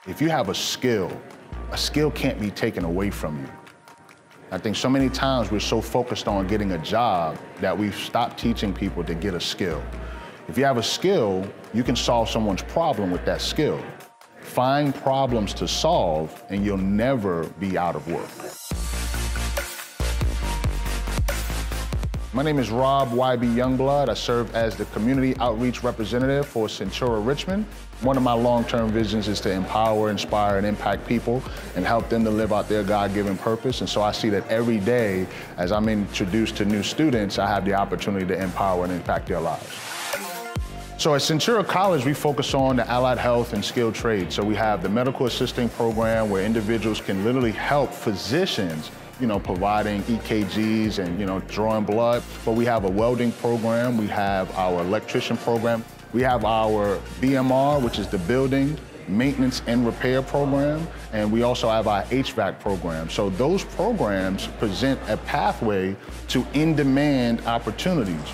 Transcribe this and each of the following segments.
If you have a skill can't be taken away from you. I think so many times we're so focused on getting a job that we've stopped teaching people to get a skill. If you have a skill, you can solve someone's problem with that skill. Find problems to solve and you'll never be out of work. My name is Rob YB Youngblood. I serve as the Community Outreach Representative for Centura Richmond. One of my long-term visions is to empower, inspire, and impact people and help them to live out their God-given purpose. And so I see that every day, as I'm introduced to new students, I have the opportunity to empower and impact their lives. So at Centura College, we focus on the allied health and skilled trades. So we have the medical assisting program where individuals can literally help physicians providing EKGs and, drawing blood. But we have a welding program. We have our electrician program. We have our BMR, which is the building maintenance and repair program. And we also have our HVAC program. So those programs present a pathway to in-demand opportunities.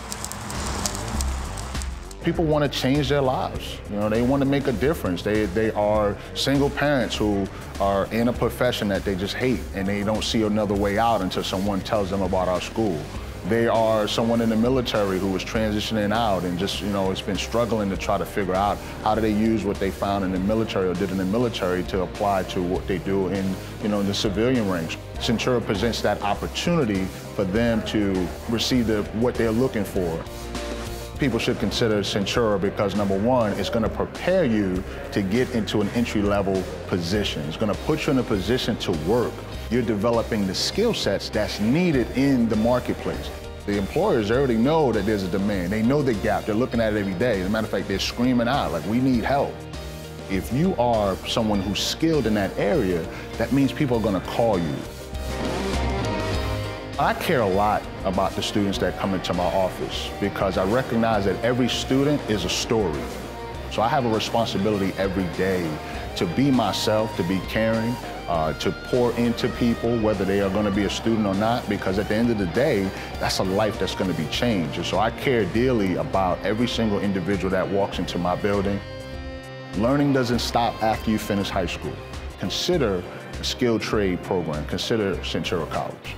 People want to change their lives. They want to make a difference. They are single parents who are in a profession that they just hate and they don't see another way out until someone tells them about our school. They are someone in the military who is transitioning out and just, has been struggling to try to figure out how do they use what they found in the military or did in the military to apply to what they do in, the civilian ranks. Centura presents that opportunity for them to receive what they're looking for. People should consider Centura because, number one, it's going to prepare you to get into an entry-level position. It's going to put you in a position to work. You're developing the skill sets that's needed in the marketplace. The employers already know that there's a demand. They know the gap. They're looking at it every day. As a matter of fact, they're screaming out, like, we need help. If you are someone who's skilled in that area, that means people are going to call you. I care a lot about the students that come into my office because I recognize that every student is a story. So I have a responsibility every day to be myself, to be caring, to pour into people, whether they are going to be a student or not, because at the end of the day, that's a life that's going to be changed. And so I care dearly about every single individual that walks into my building. Learning doesn't stop after you finish high school. Consider a skilled trade program. Consider Centura College.